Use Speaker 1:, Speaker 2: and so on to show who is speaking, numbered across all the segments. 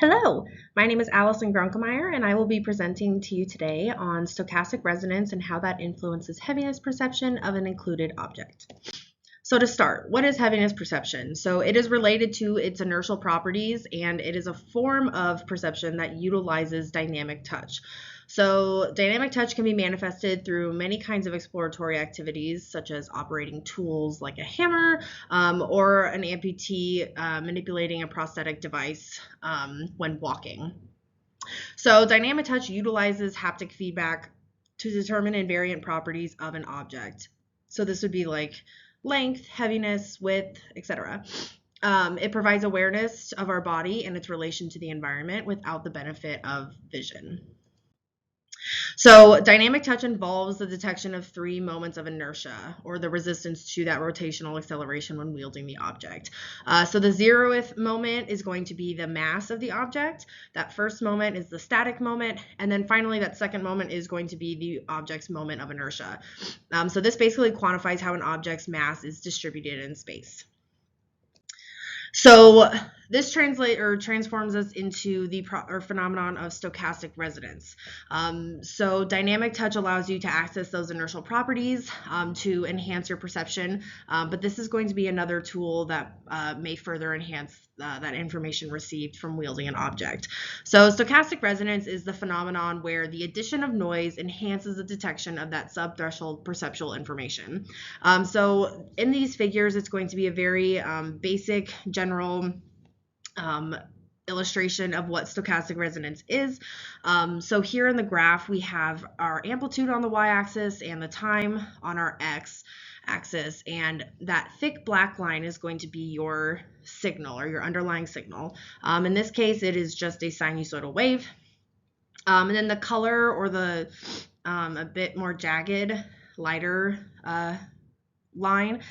Speaker 1: Hello, my name is Alli Grunkemeyer, and I will be presenting to you today on stochastic resonance and how that influences heaviness perception of an included object. So to start, what is heaviness perception? So it is related to its inertial properties, and it is a form of perception that utilizes dynamic touch. So dynamic touch can be manifested through many kinds of exploratory activities, such as operating tools like a hammer, or an amputee manipulating a prosthetic device when walking. So dynamic touch utilizes haptic feedback to determine invariant properties of an object. So this would be like length, heaviness, width, etc. It provides awareness of our body and its relation to the environment without the benefit of vision. So dynamic touch involves the detection of three moments of inertia, or the resistance to that rotational acceleration when wielding the object. So the zeroth moment is going to be the mass of the object. That first moment is the static moment. And then finally, that second moment is going to be the object's moment of inertia. So this basically quantifies how an object's mass is distributed in space. So this transforms us into the phenomenon of stochastic resonance. So dynamic touch allows you to access those inertial properties to enhance your perception, but this is going to be another tool that may further enhance that information received from wielding an object. So stochastic resonance is the phenomenon where the addition of noise enhances the detection of that subthreshold perceptual information. So in these figures, it's going to be a very basic, general illustration of what stochastic resonance is. So here in the graph, we have our amplitude on the y-axis and the time on our x-axis, and that thick black line is going to be your signal or your underlying signal. In this case, it is just a sinusoidal wave. And then the color, or the a bit more jagged, lighter line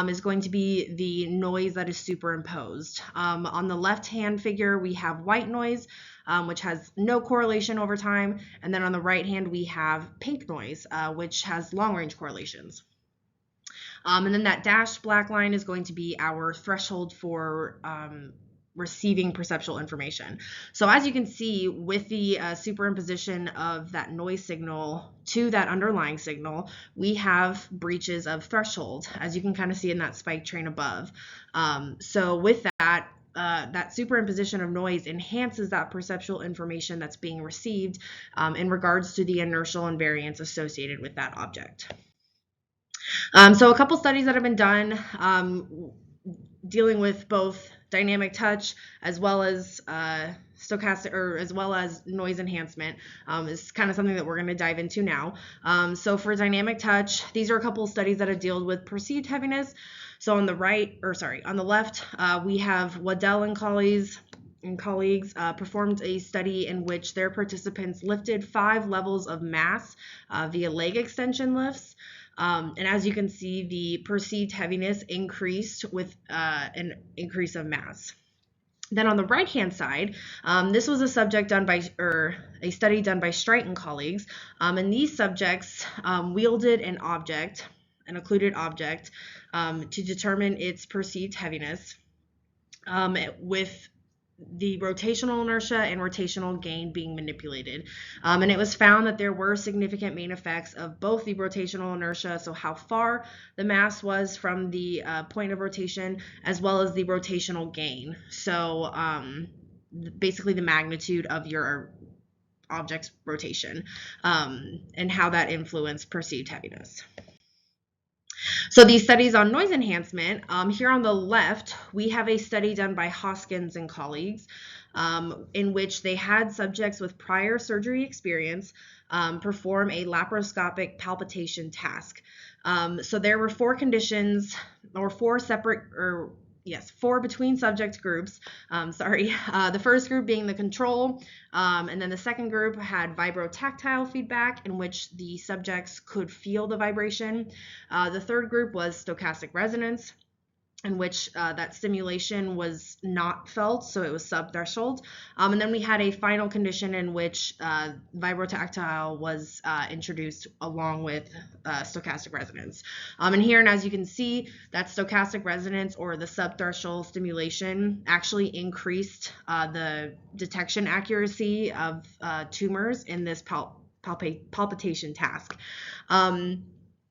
Speaker 1: is going to be the noise that is superimposed. On the left-hand figure, we have white noise, which has no correlation over time. And then on the right hand, we have pink noise, which has long-range correlations. And then that dashed black line is going to be our threshold for receiving perceptual information. So as you can see, with the superimposition of that noise signal to that underlying signal, we have breaches of threshold, as you can kind of see in that spike train above. So with that, that superimposition of noise enhances that perceptual information that's being received in regards to the inertial invariance associated with that object. So a couple studies that have been done dealing with both dynamic touch as well as stochastic, or as well as noise enhancement, is kind of something that we're going to dive into now. So for dynamic touch, these are a couple of studies that have dealt with perceived heaviness. So on the left, we have Waddell and colleagues performed a study in which their participants lifted 5 levels of mass via leg extension lifts. And as you can see, the perceived heaviness increased with an increase of mass. Then on the right-hand side, this was a study done by Streit and colleagues, and these subjects wielded an occluded object, to determine its perceived heaviness, with the rotational inertia and rotational gain being manipulated. And it was found that there were significant main effects of both the rotational inertia, so how far the mass was from the point of rotation, as well as the rotational gain. So basically the magnitude of your object's rotation, and how that influenced perceived heaviness. So these studies on noise enhancement, here on the left, we have a study done by Hoskins and colleagues, in which they had subjects with prior surgery experience perform a laparoscopic palpitation task. So there were 4 conditions, or 4 between subject groups. The first group being the control, and then the second group had vibrotactile feedback, in which the subjects could feel the vibration. The third group was stochastic resonance. in which that stimulation was not felt, so it was subthreshold. And then we had a final condition in which vibrotactile was introduced along with stochastic resonance. And here, and as you can see, that stochastic resonance or the subthreshold stimulation actually increased the detection accuracy of tumors in this palpitation task.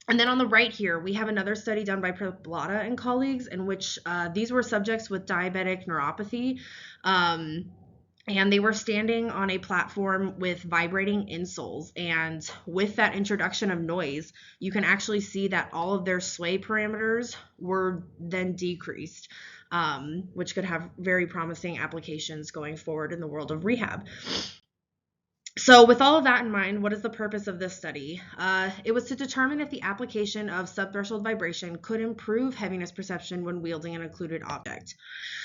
Speaker 1: And then on the right here, we have another study done by Plata and colleagues in which these were subjects with diabetic neuropathy. And they were standing on a platform with vibrating insoles. And with that introduction of noise, you can actually see that all of their sway parameters were then decreased, which could have very promising applications going forward in the world of rehab. So with all of that in mind, what is the purpose of this study? It was to determine if the application of subthreshold vibration could improve heaviness perception when wielding an occluded object.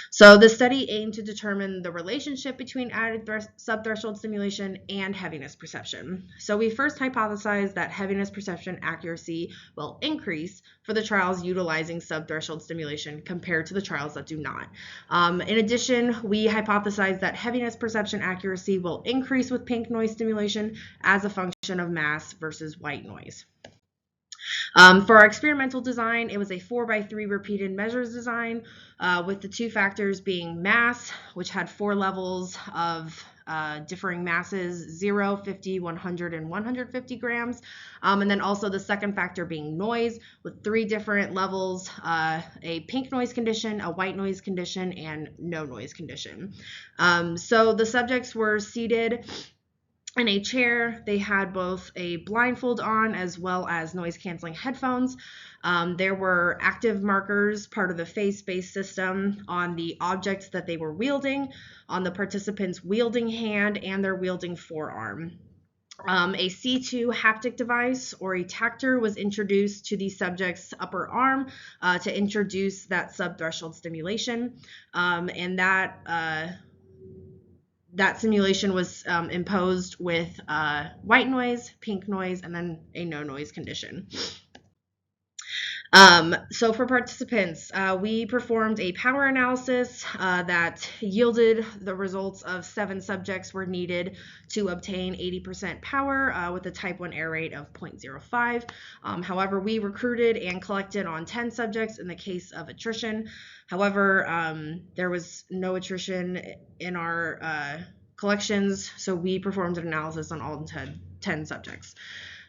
Speaker 1: So the study aimed to determine the relationship between added subthreshold stimulation and heaviness perception. So we first hypothesized that heaviness perception accuracy will increase for the trials utilizing subthreshold stimulation compared to the trials that do not. In addition, we hypothesized that heaviness perception accuracy will increase with pink noise stimulation as a function of mass versus white noise. For our experimental design, it was a 4x3 repeated measures design with the two factors being mass, which had 4 levels of differing masses, 0, 50, 100, and 150 grams. And then also the second factor being noise with 3 different levels, a pink noise condition, a white noise condition, and no noise condition. So the subjects were seated in a chair. They had both a blindfold on as well as noise canceling headphones. There were active markers, part of the phase-space system, on the objects that they were wielding, on the participant's wielding hand and their wielding forearm. A C2 haptic device or a tactor was introduced to the subject's upper arm to introduce that subthreshold stimulation, and that simulation was imposed with white noise, pink noise, and then a no noise condition. So for participants, we performed a power analysis that yielded the results of 7 subjects were needed to obtain 80% power with a type 1 error rate of 0.05. However, we recruited and collected on 10 subjects in the case of attrition. However, there was no attrition in our collections, so we performed an analysis on all 10 subjects.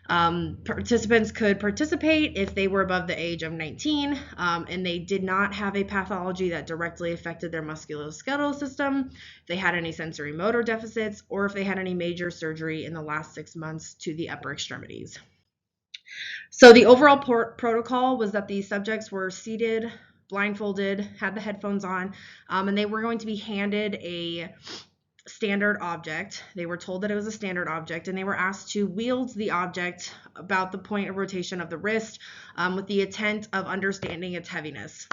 Speaker 1: Participants could participate if they were above the age of 19 and they did not have a pathology that directly affected their musculoskeletal system, if they had any sensory motor deficits, or if they had any major surgery in the last 6 months to the upper extremities. So the overall protocol was that the subjects were seated, blindfolded, had the headphones on, and they were going to be handed a standard object. They were told that it was a standard object, and they were asked to wield the object about the point of rotation of the wrist with the intent of understanding its heaviness.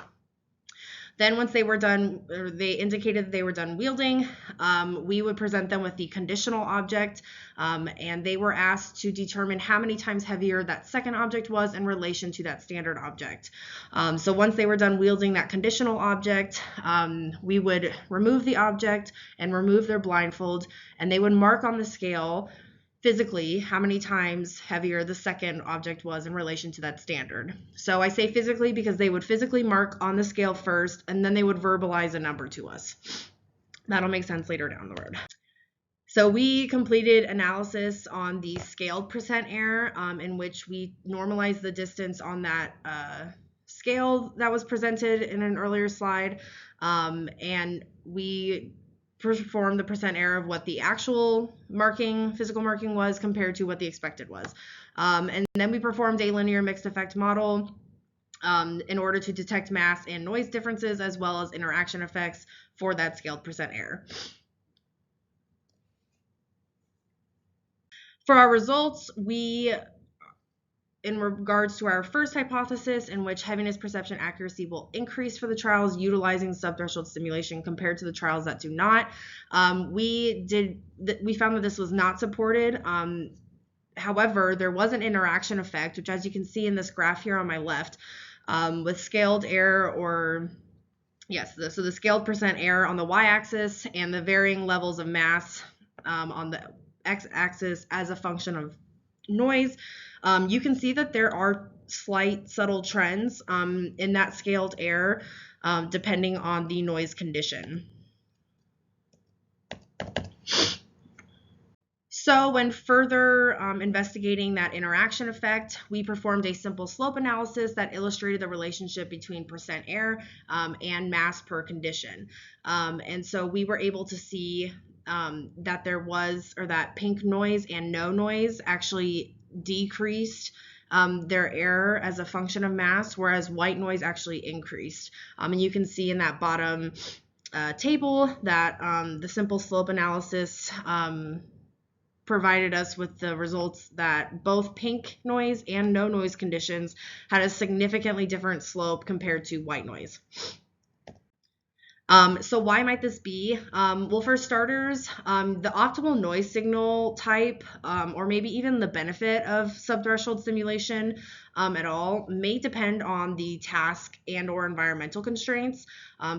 Speaker 1: Then once they were done, or they indicated that they were done wielding, we would present them with the conditional object, and they were asked to determine how many times heavier that second object was in relation to that standard object. So once they were done wielding that conditional object, we would remove the object and remove their blindfold, and they would mark on the scale physically how many times heavier the second object was in relation to that standard. So I say physically because they would physically mark on the scale first, and then they would verbalize a number to us. That'll make sense later down the road. So we completed analysis on the scaled percent error, in which we normalized the distance on that scale that was presented in an earlier slide, and we perform the percent error of what the actual physical marking was compared to what the expected was. And then we performed a linear mixed effect model in order to detect mass and noise differences as well as interaction effects for that scaled percent error. For our results, in regards to our first hypothesis, in which heaviness perception accuracy will increase for the trials utilizing subthreshold stimulation compared to the trials that do not, we found that this was not supported. However, there was an interaction effect, which, as you can see in this graph here on my left, with scaled error or Yes, so the scaled percent error on the y-axis and the varying levels of mass on the x-axis as a function of noise. You can see that there are slight subtle trends in that scaled error depending on the noise condition. So when further investigating that interaction effect, we performed a simple slope analysis that illustrated the relationship between percent error and mass per condition. And so we were able to see that there was, or that pink noise and no noise actually decreased their error as a function of mass, whereas white noise actually increased. And you can see in that bottom table that the simple slope analysis provided us with the results that both pink noise and no noise conditions had a significantly different slope compared to white noise. So why might this be? Well, for starters, the optimal noise signal type, or maybe even the benefit of subthreshold stimulation at all, may depend on the task and or environmental constraints.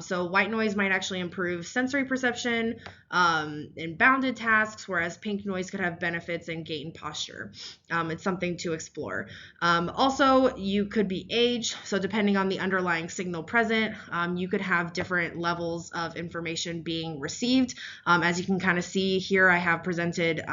Speaker 1: So white noise might actually improve sensory perception in bounded tasks, whereas pink noise could have benefits in gait and posture. It's something to explore. Also, you could be age. So depending on the underlying signal present, you could have different levels of information being received. As you can kind of see here, I have presented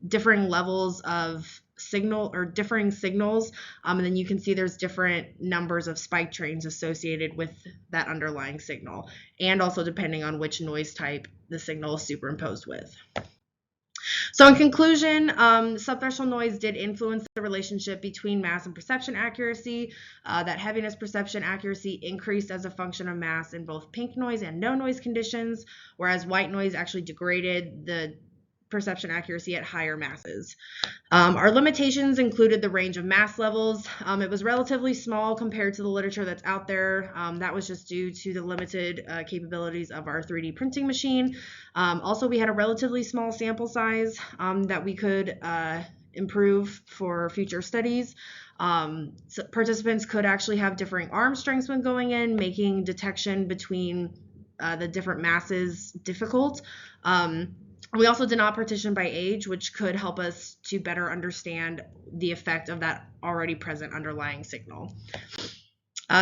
Speaker 1: differing levels of signal or differing signals, and then you can see there's different numbers of spike trains associated with that underlying signal, and also depending on which noise type the signal is superimposed with. So in conclusion, subthreshold noise did influence the relationship between mass and perception accuracy. That heaviness perception accuracy increased as a function of mass in both pink noise and no noise conditions, whereas white noise actually degraded the perception accuracy at higher masses. Our limitations included the range of mass levels. It was relatively small compared to the literature that's out there. That was just due to the limited capabilities of our 3D printing machine. Also, we had a relatively small sample size that we could improve for future studies. So participants could actually have differing arm strengths when going in, making detection between the different masses difficult. We also did not partition by age, which could help us to better understand the effect of that already present underlying signal.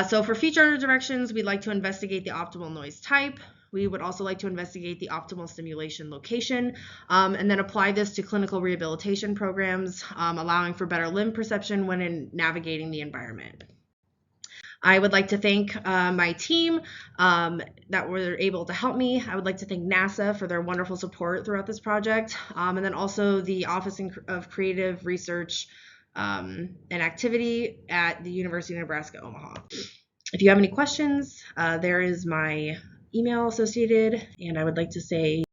Speaker 1: So for future directions, we'd like to investigate the optimal noise type. We would also like to investigate the optimal stimulation location, and then apply this to clinical rehabilitation programs, allowing for better limb perception when in navigating the environment. I would like to thank my team that were able to help me. I would like to thank NASA for their wonderful support throughout this project, and then also the Office of Creative Research and Activity at the University of Nebraska, Omaha. If you have any questions, there is my email associated, and I would like to say